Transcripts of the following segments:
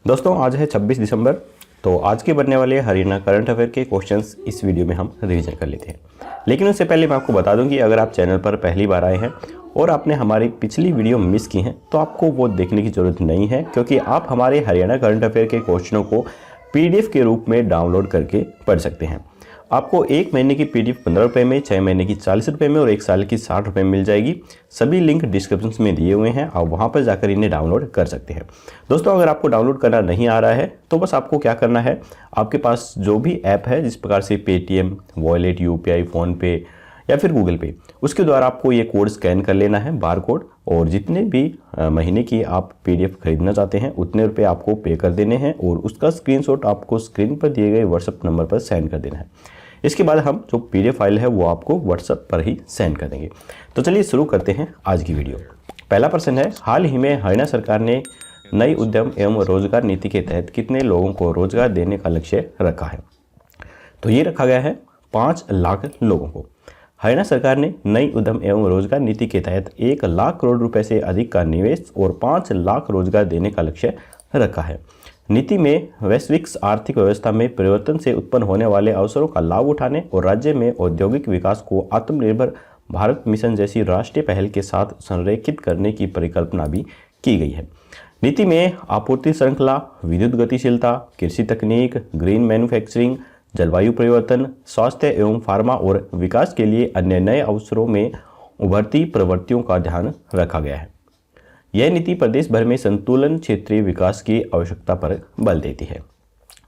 दोस्तों आज है 26 दिसंबर। तो आज के बनने वाले हरियाणा करंट अफेयर के क्वेश्चंस इस वीडियो में हम रिवीजन कर लेते हैं। लेकिन उससे पहले मैं आपको बता दूं कि अगर आप चैनल पर पहली बार आए हैं और आपने हमारी पिछली वीडियो मिस की हैं तो आपको वो देखने की ज़रूरत नहीं है, क्योंकि आप हमारे हरियाणा करंट अफेयर के क्वेश्चनों को PDF के रूप में डाउनलोड करके पढ़ सकते हैं। आपको 1 महीने की PDF 15 रुपये में, 6 महीने की 40 रुपये में और 1 साल की 60 रुपये में मिल जाएगी। सभी लिंक डिस्क्रिप्शन में दिए हुए हैं, आप वहां पर जाकर इन्हें डाउनलोड कर सकते हैं। दोस्तों अगर आपको डाउनलोड करना नहीं आ रहा है तो बस आपको क्या करना है, आपके पास जो भी ऐप है, जिस प्रकार से पेटीएम, वॉलेट, UPI, फ़ोनपे या फिर गूगल पे, उसके द्वारा आपको ये कोड स्कैन कर लेना है, बार कोड, और जितने भी महीने की आप PDF खरीदना चाहते हैं उतने रुपये आपको पे कर देने हैं और उसका स्क्रीनशॉट आपको स्क्रीन पर दिए गए व्हाट्सएप नंबर पर सेंड कर देना है। इसके बाद हम जो PDF फाइल है वो आपको व्हाट्सएप पर ही सेंड कर देंगे। तो चलिए शुरू करते हैं आज की वीडियो। पहला प्रश्न है, हाल ही में हरियाणा सरकार ने नई उद्यम एवं रोजगार नीति के तहत कितने लोगों को रोजगार देने का लक्ष्य रखा है? तो ये रखा गया है 5 लाख लोगों को। हरियाणा सरकार ने नई उद्यम एवं रोजगार नीति के तहत 1 लाख करोड़ रुपए से अधिक का निवेश और 5 लाख रोजगार देने का लक्ष्य रखा है। नीति में वैश्विक आर्थिक व्यवस्था में परिवर्तन से उत्पन्न होने वाले अवसरों का लाभ उठाने और राज्य में औद्योगिक विकास को आत्मनिर्भर भारत मिशन जैसी राष्ट्रीय पहल के साथ संरेखित करने की परिकल्पना भी की गई है। नीति में आपूर्ति श्रृंखला, विद्युत गतिशीलता, कृषि तकनीक, ग्रीन मैन्युफैक्चरिंग, जलवायु परिवर्तन, स्वास्थ्य एवं फार्मा और विकास के लिए अन्य नए अवसरों में उभरती प्रवृत्तियों का ध्यान रखा गया है। यह नीति प्रदेश भर में संतुलन क्षेत्रीय विकास की आवश्यकता पर बल देती है।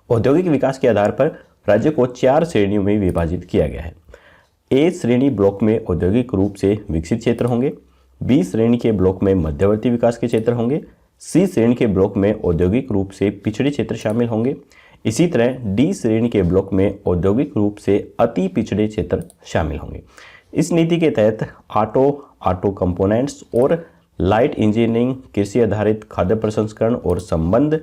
औद्योगिक विकास के आधार पर राज्य को 4 श्रेणियों में विभाजित किया गया है। A श्रेणी ब्लॉक में औद्योगिक रूप से विकसित क्षेत्र होंगे। B श्रेणी के ब्लॉक में मध्यवर्ती विकास के क्षेत्र होंगे। C श्रेणी के ब्लॉक में औद्योगिक रूप से पिछड़े क्षेत्र शामिल होंगे। इसी तरह D श्रेणी के ब्लॉक में औद्योगिक रूप से अति पिछड़े क्षेत्र शामिल होंगे। इस नीति के तहत ऑटो कंपोनेंट्स और लाइट इंजीनियरिंग, कृषि आधारित खाद्य प्रसंस्करण और संबंध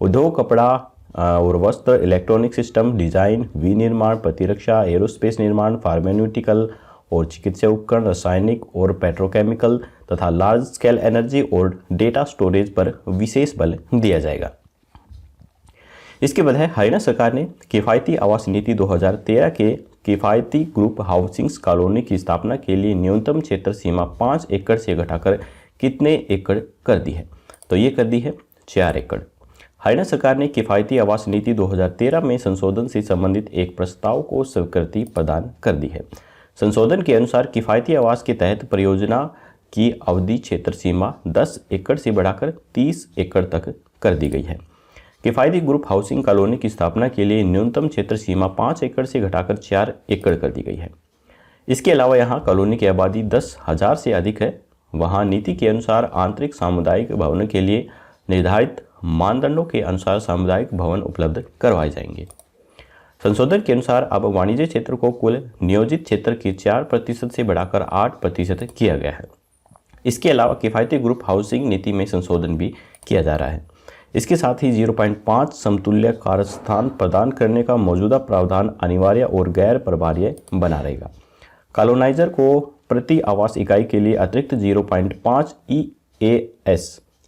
उद्योग, कपड़ा और वस्त्र, इलेक्ट्रॉनिक सिस्टम डिजाइन, विनिर्माण, प्रतिरक्षा, एरोस्पेस निर्माण, फार्मास्यूटिकल और चिकित्सा उपकरण, रासायनिक और पेट्रोकेमिकल तथा लार्ज स्केल एनर्जी और डेटा स्टोरेज पर विशेष बल दिया जाएगा। इसके बाद है, हरियाणा सरकार ने किफ़ायती आवास नीति 2013 के किफ़ायती ग्रुप हाउसिंग्स कॉलोनी की स्थापना के लिए न्यूनतम क्षेत्र सीमा 5 एकड़ से घटाकर कितने एकड़ कर दी है? तो ये कर दी है 4 एकड़। हरियाणा सरकार ने किफ़ायती आवास नीति 2013 में संशोधन से संबंधित एक प्रस्ताव को स्वीकृति प्रदान कर दी है। संशोधन के अनुसार किफ़ायती आवास के तहत परियोजना की अवधि क्षेत्र सीमा 10 एकड़ से बढ़ाकर 30 एकड़ तक कर दी गई है। किफ़ायती ग्रुप हाउसिंग कॉलोनी की स्थापना के लिए न्यूनतम क्षेत्र सीमा 5 एकड़ से घटाकर 4 एकड़ कर दी गई है। इसके अलावा यहाँ कॉलोनी की आबादी 10,000 से अधिक है, वहाँ नीति के अनुसार आंतरिक सामुदायिक भवनों के लिए निर्धारित मानदंडों के अनुसार सामुदायिक भवन उपलब्ध करवाए जाएंगे। संशोधन के अनुसार अब वाणिज्य क्षेत्र को कुल नियोजित क्षेत्र के 4% से बढ़ाकर 8% किया गया है। इसके अलावा किफ़ायती ग्रुप हाउसिंग नीति में संशोधन भी किया जा रहा है। इसके साथ ही 0.5 समतुल्य कार्यस्थान प्रदान करने का मौजूदा प्रावधान अनिवार्य और गैर प्रभार्य बना रहेगा। कॉलोनाइजर को प्रति आवास इकाई के लिए अतिरिक्त 0.5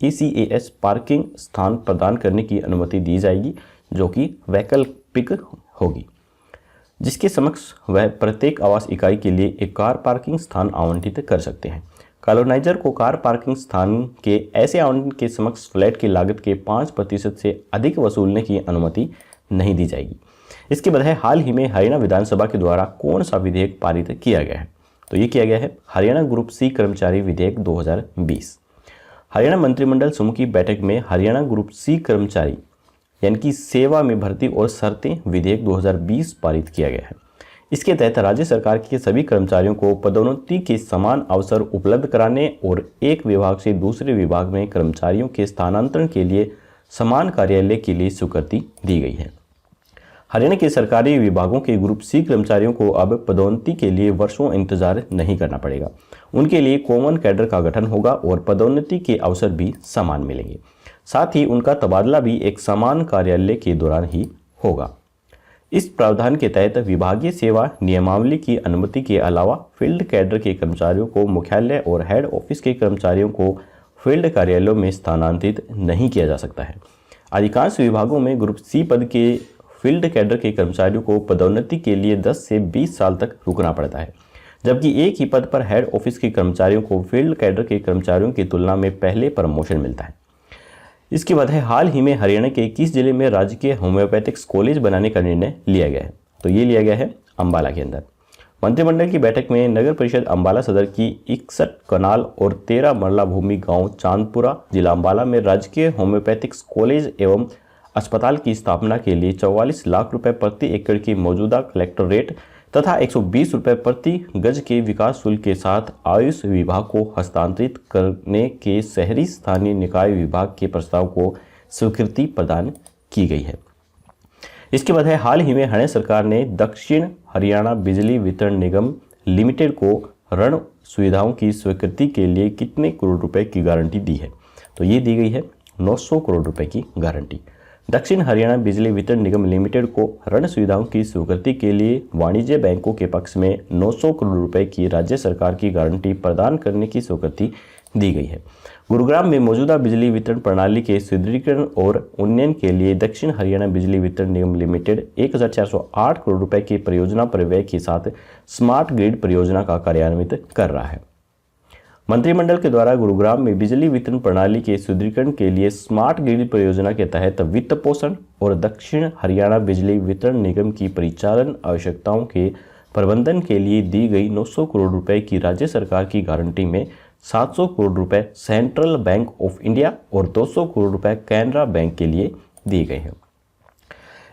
ECAS पार्किंग स्थान प्रदान करने की अनुमति दी जाएगी, जो कि वैकल्पिक होगी, जिसके समक्ष वह प्रत्येक आवास इकाई के लिए एक कार पार्किंग स्थान आवंटित कर सकते हैं। कॉलोनाइजर को कार पार्किंग स्थान के ऐसे आवंटन के समक्ष फ्लैट की लागत के 5% से अधिक वसूलने की अनुमति नहीं दी जाएगी। इसके बाद है, हाल ही में हरियाणा विधानसभा के द्वारा कौन सा विधेयक पारित किया गया है? तो ये किया गया है हरियाणा ग्रुप C कर्मचारी विधेयक 2020। हरियाणा मंत्रिमंडल समूह की बैठक में हरियाणा ग्रुप C कर्मचारी यानी कि सेवा में भर्ती और शर्तें विधेयक 2020 पारित किया गया है। इसके तहत राज्य सरकार के सभी कर्मचारियों को पदोन्नति के समान अवसर उपलब्ध कराने और एक विभाग से दूसरे विभाग में कर्मचारियों के स्थानांतरण के लिए समान कार्यालय के लिए स्वीकृति दी गई है। हरियाणा के सरकारी विभागों के ग्रुप C कर्मचारियों को अब पदोन्नति के लिए वर्षों इंतजार नहीं करना पड़ेगा। उनके लिए कॉमन कैडर का गठन होगा और पदोन्नति के अवसर भी समान मिलेंगे। साथ ही उनका तबादला भी एक समान कार्यालय के दौरान ही होगा। इस प्रावधान के तहत विभागीय सेवा नियमावली की अनुमति के अलावा फील्ड कैडर के कर्मचारियों को मुख्यालय और हेड ऑफिस के कर्मचारियों को फील्ड कार्यालयों में स्थानांतरित नहीं किया जा सकता है। अधिकांश विभागों में ग्रुप सी पद के फील्ड कैडर के कर्मचारियों को पदोन्नति के लिए 10 से 20 साल तक रुकना पड़ता है, जबकि एक ही पद पर हेड ऑफिस के कर्मचारियों को फील्ड कैडर के कर्मचारियों की तुलना में पहले प्रमोशन मिलता है। इसके बाद है हाल ही में हरियाणा के किस जिले में राजकीय होम्योपैथिक्स कॉलेज बनाने का निर्णय लिया गया है? तो ये लिया गया है अम्बाला के अंदर। मंत्रिमंडल की बैठक में नगर परिषद अम्बाला सदर की 61 कनाल और 13 मरला भूमि गांव चांदपुरा जिला अम्बाला में राजकीय होम्योपैथिक्स कॉलेज एवं अस्पताल की स्थापना के लिए 44 लाख रुपए प्रति एकड़ की मौजूदा कलेक्टर रेट तथा 120 रुपये प्रति गज के विकास शुल्क के साथ आयुष विभाग को हस्तांतरित करने के शहरी स्थानीय निकाय विभाग के प्रस्ताव को स्वीकृति प्रदान की गई है। इसके बाद है हाल ही में हरियाणा सरकार ने दक्षिण हरियाणा बिजली वितरण निगम लिमिटेड को ऋण सुविधाओं की स्वीकृति के लिए कितने करोड़ रुपए की गारंटी दी है? तो ये दी गई है 900 करोड़ रुपए की गारंटी। दक्षिण हरियाणा बिजली वितरण निगम लिमिटेड को ऋण सुविधाओं की स्वीकृति के लिए वाणिज्य बैंकों के पक्ष में 900 करोड़ रुपए की राज्य सरकार की गारंटी प्रदान करने की स्वीकृति दी गई है। गुरुग्राम में मौजूदा बिजली वितरण प्रणाली के सुदृढ़ीकरण और उन्नयन के लिए दक्षिण हरियाणा बिजली वितरण निगम लिमिटेड 1408 करोड़ रुपए की परियोजना परिव्यय के साथ स्मार्ट ग्रिड परियोजना का कार्यान्वित कर रहा है। मंत्रिमंडल के द्वारा गुरुग्राम में बिजली वितरण प्रणाली के सुदृढ़ीकरण के लिए स्मार्ट ग्रिड परियोजना के तहत वित्त पोषण और दक्षिण हरियाणा बिजली वितरण निगम की परिचालन आवश्यकताओं के प्रबंधन के लिए दी गई 900 करोड़ रुपए की राज्य सरकार की गारंटी में 700 करोड़ रुपए सेंट्रल बैंक ऑफ इंडिया और 200 करोड़ रुपए कैनरा बैंक के लिए दिए गए हैं।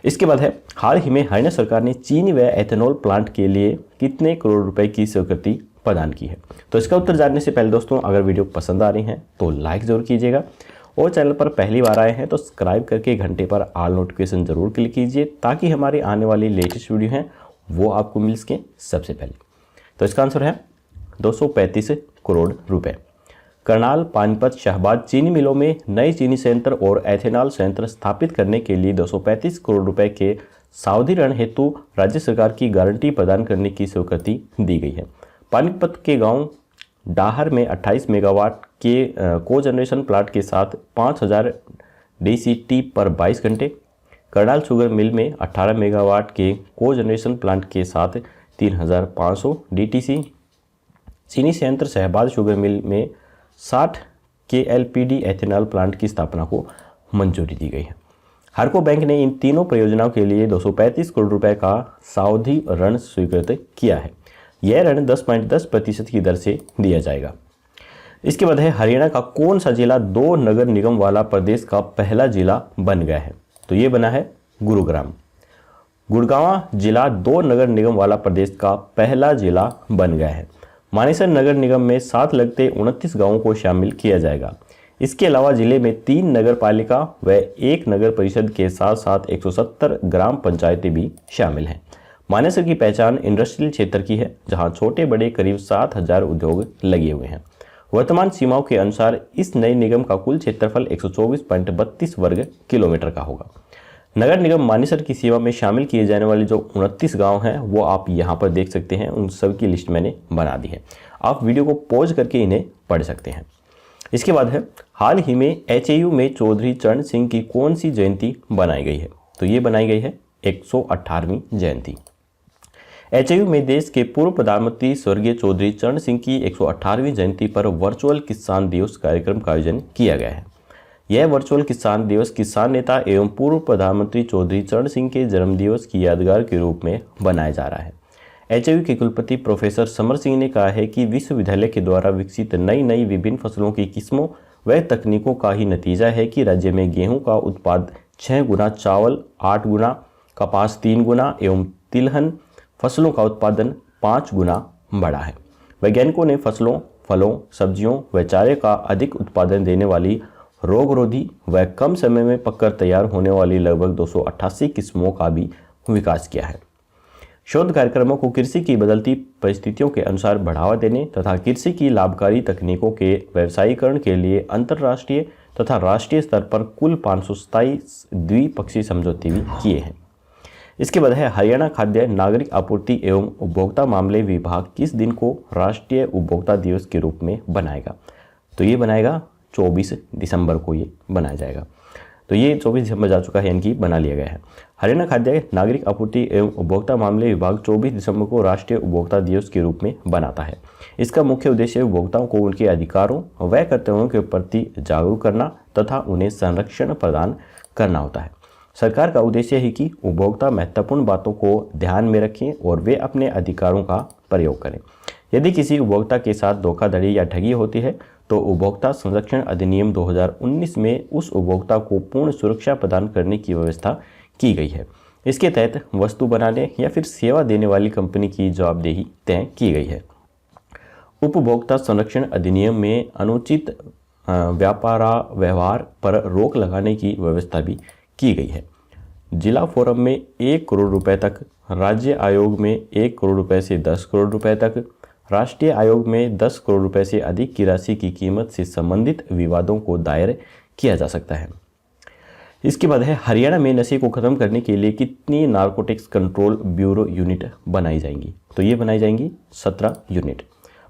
इसके बाद है हाल ही में हरियाणा सरकार ने चीनी व एथेनॉल प्लांट के लिए कितने करोड़ रुपए की स्वीकृति प्रदान की है? तो इसका उत्तर जानने से पहले दोस्तों, अगर वीडियो पसंद आ रही है तो लाइक जरूर कीजिएगा और चैनल पर पहली बार आए हैं तो सब्सक्राइब करके घंटे पर ऑल नोटिफिकेशन जरूर क्लिक कीजिए ताकि हमारी आने वाली लेटेस्ट वीडियो हैं वो आपको मिल सके सबसे पहले। तो इसका आंसर है 235 करोड़ रुपए। करनाल, पानीपत, शाहबाद चीनी मिलों में नए चीनी संयंत्र और एथेनॉल संयंत्र स्थापित करने के लिए 235 करोड़ रुपए के सावधि ऋण हेतु राज्य सरकार की गारंटी प्रदान करने की स्वीकृति दी गई है। पानीपत के गांव डाहर में 28 मेगावाट के कोजनरेशन प्लांट के साथ 5000 DCT पर 22 घंटे, करनाल शुगर मिल में 18 मेगावाट के कोजनरेशन प्लांट के साथ 3500 DTC, चीनी संयंत्र शहबाद शुगर मिल में 60 KLPD एथेनॉल प्लांट की स्थापना को मंजूरी दी गई है। हरको बैंक ने इन तीनों परियोजनाओं के लिए 235 करोड़ रुपए का सावधि ऋण स्वीकृत किया है। यह ऋण 10.10% की दर से दिया जाएगा। इसके बाद है हरियाणा का कौन सा जिला 2 नगर निगम वाला प्रदेश का पहला जिला बन गया है? तो ये बना है गुरुग्राम। गुड़गांव जिला 2 नगर निगम वाला प्रदेश का पहला जिला बन गया है। मानेसर नगर निगम में साथ लगते 29 गांवों को शामिल किया जाएगा। इसके अलावा जिले में 3 नगर पालिका व 1 नगर परिषद के साथ साथ 170 ग्राम पंचायतें भी शामिल हैं। मानेसर की पहचान इंडस्ट्रियल क्षेत्र की है, जहां छोटे बड़े करीब 7000 उद्योग लगे हुए हैं। वर्तमान सीमाओं के अनुसार इस नए निगम का कुल क्षेत्रफल 124.32 वर्ग किलोमीटर का होगा। नगर निगम मानेसर की सेवा में शामिल किए जाने वाले जो 29 गांव हैं वो आप यहां पर देख सकते हैं। उन सब की लिस्ट मैंने बना दी है, आप वीडियो को पॉज करके इन्हें पढ़ सकते हैं। इसके बाद है हाल ही में HAU में चौधरी चरण सिंह की कौन सी जयंती बनाई गई है? तो ये बनाई गई है 118वीं जयंती। HAU में देश के पूर्व प्रधानमंत्री स्वर्गीय चौधरी चरण सिंह की 118वीं जयंती पर वर्चुअल किसान दिवस कार्यक्रम का आयोजन किया गया है। यह वर्चुअल किसान दिवस किसान नेता एवं पूर्व प्रधानमंत्री चौधरी चरण सिंह के जन्मदिवस की यादगार के रूप में बनाया जा रहा है। HAU के कुलपति प्रोफेसर समर सिंह ने कहा है कि विश्वविद्यालय के द्वारा विकसित नई विभिन्न फसलों की किस्मों व तकनीकों का ही नतीजा है कि राज्य में गेहूं का उत्पाद 6 गुना, चावल 8 गुना, कपास 3 गुना एवं तिलहन फसलों का उत्पादन 5 गुना बढ़ा है। वैज्ञानिकों ने फसलों, फलों, सब्जियों व चारे का अधिक उत्पादन देने वाली, रोगरोधी व कम समय में पककर तैयार होने वाली लगभग 288 किस्मों का भी विकास किया है। शोध कार्यक्रमों को कृषि की बदलती परिस्थितियों के अनुसार बढ़ावा देने तथा कृषि की लाभकारी तकनीकों के व्यवसायीकरण के लिए अंतर्राष्ट्रीय तथा राष्ट्रीय स्तर पर कुल 527 द्विपक्षीय समझौते भी किए हैं। इसके बाद है हरियाणा खाद्य नागरिक आपूर्ति एवं उपभोक्ता मामले विभाग किस दिन को राष्ट्रीय उपभोक्ता दिवस के रूप में बनाएगा? तो ये बनाएगा 24 दिसंबर को ये बनाया जाएगा। तो ये 24 दिसंबर जा चुका है, यानी कि बना लिया गया है। हरियाणा खाद्य नागरिक आपूर्ति एवं उपभोक्ता मामले विभाग 24 दिसंबर को राष्ट्रीय उपभोक्ता दिवस के रूप में बनाता है। इसका मुख्य उद्देश्य उपभोक्ताओं को उनके अधिकारों व कर्तव्यों के प्रति जागरूक करना तथा उन्हें संरक्षण प्रदान करना होता है। सरकार का उद्देश्य है कि उपभोक्ता महत्वपूर्ण बातों को ध्यान में रखें और वे अपने अधिकारों का प्रयोग करें। यदि किसी उपभोक्ता के साथ धोखाधड़ी या ठगी होती है तो उपभोक्ता संरक्षण अधिनियम 2019 में उस उपभोक्ता को पूर्ण सुरक्षा प्रदान करने की व्यवस्था की गई है। इसके तहत वस्तु बनाने या फिर सेवा देने वाली कंपनी की जवाबदेही तय की गई है। उपभोक्ता संरक्षण अधिनियम में अनुचित व्यापार व्यवहार पर रोक लगाने की व्यवस्था भी की गई है। जिला फोरम में 1 करोड़ रुपए तक, राज्य आयोग में 1 करोड़ रुपए से 10 करोड़ रुपए तक, राष्ट्रीय आयोग में 10 करोड़ रुपए से अधिक की राशि की कीमत से संबंधित विवादों को दायर किया जा सकता है। इसके बाद है हरियाणा में नशे को खत्म करने के लिए कितनी नारकोटिक्स कंट्रोल ब्यूरो यूनिट बनाई जाएंगी? तो ये बनाई जाएंगी 17 यूनिट।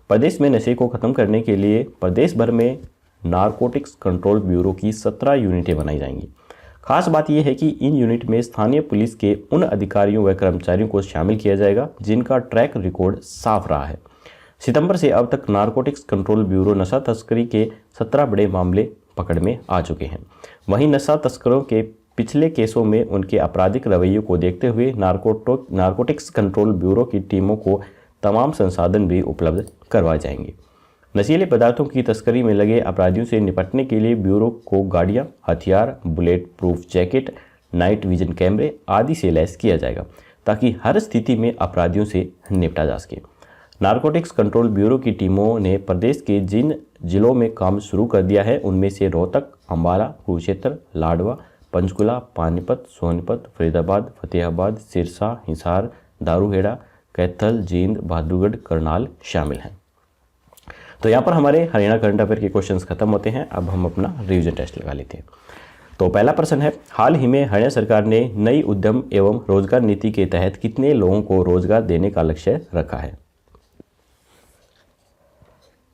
प्रदेश में नशे को खत्म करने के लिए प्रदेश भर में नारकोटिक्स कंट्रोल ब्यूरो की 17 यूनिटें बनाई जाएंगी। खास बात यह है कि इन यूनिट में स्थानीय पुलिस के उन अधिकारियों व कर्मचारियों को शामिल किया जाएगा जिनका ट्रैक रिकॉर्ड साफ रहा है। सितंबर से अब तक नारकोटिक्स कंट्रोल ब्यूरो नशा तस्करी के 17 बड़े मामले पकड़ में आ चुके हैं। वहीं नशा तस्करों के पिछले केसों में उनके आपराधिक रवैये को देखते हुए नारकोटिक्स कंट्रोल ब्यूरो की टीमों को तमाम संसाधन भी उपलब्ध करवाए जाएंगे। नशीले पदार्थों की तस्करी में लगे अपराधियों से निपटने के लिए ब्यूरो को गाड़ियां, हथियार, bullet proof jacket, night vision कैमरे आदि से लैस किया जाएगा ताकि हर स्थिति में अपराधियों से निपटा जा सके। नारकोटिक्स कंट्रोल ब्यूरो की टीमों ने प्रदेश के जिन जिलों में काम शुरू कर दिया है उनमें से रोहतक, अम्बाला, कुरुक्षेत्र, लाडवा, पंचकुला, पानीपत, सोनीपत, फरीदाबाद, फतेहाबाद, सिरसा, हिसार, दारूहेड़ा, कैथल, जींद, बहादुरगढ़, करनाल शामिल हैं। तो यहाँ पर हमारे हरियाणा करंट अफेयर के क्वेश्चंस खत्म होते हैं। अब हम अपना रिवीजन टेस्ट लगा लेते हैं। तो पहला प्रश्न है, हाल ही में हरियाणा सरकार ने नई उद्यम एवं रोजगार नीति के तहत कितने लोगों को रोजगार देने का लक्ष्य रखा है?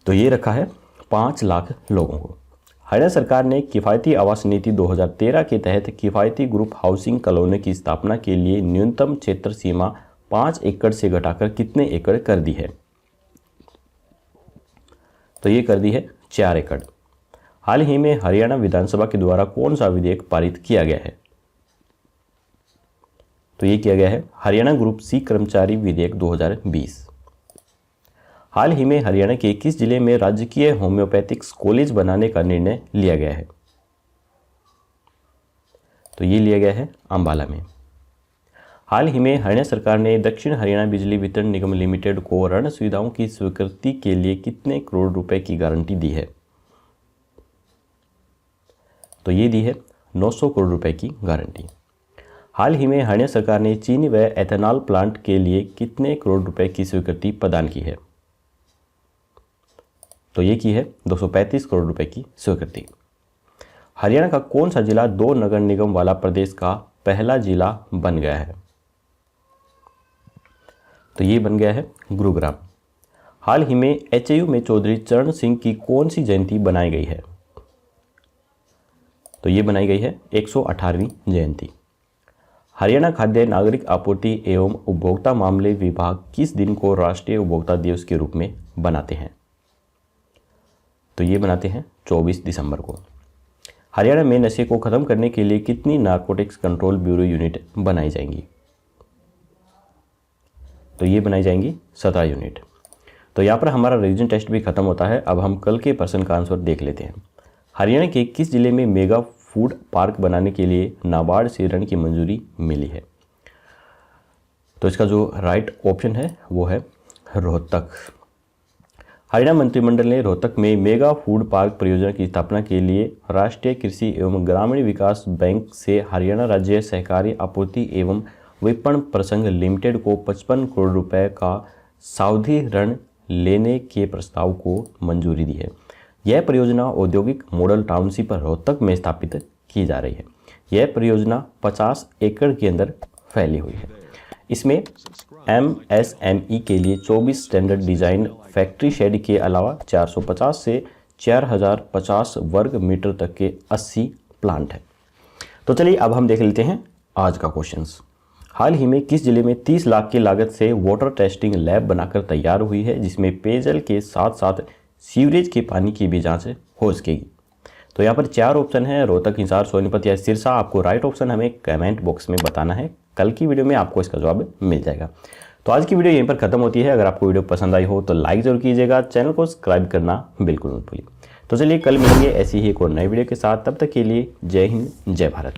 तो ये रखा है 5 लाख लोगों को। हरियाणा सरकार ने किफ़ायती आवास नीति 2013 के तहत किफ़ायती ग्रुप हाउसिंग कॉलोनी की स्थापना के लिए न्यूनतम क्षेत्र सीमा 5 एकड़ से घटाकर कितने एकड़ कर दी है? तो ये कर दी है 4 एकड़। हाल ही में हरियाणा विधानसभा के द्वारा कौन सा विधेयक पारित किया गया है? तो ये किया गया है हरियाणा ग्रुप सी कर्मचारी विधेयक 2020। हाल ही में हरियाणा के किस जिले में राजकीय होम्योपैथिक्स कॉलेज बनाने का निर्णय लिया गया है? तो ये लिया गया है अंबाला में। हाल ही में हरियाणा सरकार ने दक्षिण हरियाणा बिजली वितरण निगम लिमिटेड को ऋण सुविधाओं की स्वीकृति के लिए कितने करोड़ रुपए की गारंटी दी है? तो ये दी है 900 करोड़ रुपए की गारंटी। हाल ही में हरियाणा सरकार ने चीनी व एथेनॉल प्लांट के लिए कितने करोड़ रुपए की स्वीकृति प्रदान की है? तो ये की है 235 करोड़ रुपए की स्वीकृति। हरियाणा का कौन सा जिला 2 नगर निगम वाला प्रदेश का पहला जिला बन गया है? तो ये बन गया है गुरुग्राम। हाल ही में एचयू में चौधरी चरण सिंह की कौन सी जयंती बनाई गई है? तो ये बनाई गई है 118वीं जयंती। हरियाणा खाद्य नागरिक आपूर्ति एवं उपभोक्ता मामले विभाग किस दिन को राष्ट्रीय उपभोक्ता दिवस के रूप में बनाते हैं? तो ये बनाते हैं 24 दिसंबर को। हरियाणा में नशे को खत्म करने के लिए कितनी नारकोटिक्स कंट्रोल ब्यूरो यूनिट बनाई जाएंगी? तो ये बनाई जाएंगी 17 यूनिट। तो यहाँ पर हमारा रिवीजन टेस्ट भी खत्म होता है। अब हम कल के प्रश्न का आंसर देख लेते हैं। हरियाणा के किस जिले में मेगा फूड पार्क बनाने के लिए नाबार्ड से ऋण की मंजूरी मिली है? तो इसका जो राइट ऑप्शन है वो है रोहतक। हरियाणा मंत्रिमंडल ने रोहतक में मेगा फूड पार्क परियोजना की स्थापना के लिए राष्ट्रीय कृषि एवं ग्रामीण विकास बैंक से हरियाणा राज्य सहकारी आपूर्ति एवं विपणन प्रसंग लिमिटेड को 55 करोड़ रुपए का सावधि ऋण लेने के प्रस्ताव को मंजूरी दी है। यह परियोजना औद्योगिक मॉडल टाउनशिप रोहतक में स्थापित की जा रही है। यह परियोजना 50 एकड़ के अंदर फैली हुई है। इसमें MSME के लिए 24 स्टैंडर्ड डिजाइन फैक्ट्री शेड के अलावा 450 से 4050 वर्ग मीटर तक के 80 प्लांट हैं। तो चलिए अब हम देख लेते हैं आज का क्वेश्चंस। हाल ही में किस जिले में 30 लाख की लागत से वाटर टेस्टिंग लैब बनाकर तैयार हुई है, जिसमें पेयजल के साथ साथ सीवरेज के पानी की भी जांच हो सकेगी? तो यहाँ पर 4 ऑप्शन है, रोहतक, हिसार, सोनीपत या सिरसा। आपको राइट ऑप्शन हमें कमेंट बॉक्स में बताना है। कल की वीडियो में आपको इसका जवाब मिल जाएगा। तो आज की वीडियो यहीं पर खत्म होती है। अगर आपको वीडियो पसंद आई हो तो लाइक जरूर कीजिएगा, चैनल को सब्सक्राइब करना बिल्कुल मत भूलिए। तो चलिए कल मिलेंगे ऐसी ही एक और नई वीडियो के साथ। तब तक के लिए जय हिंद, जय भारत।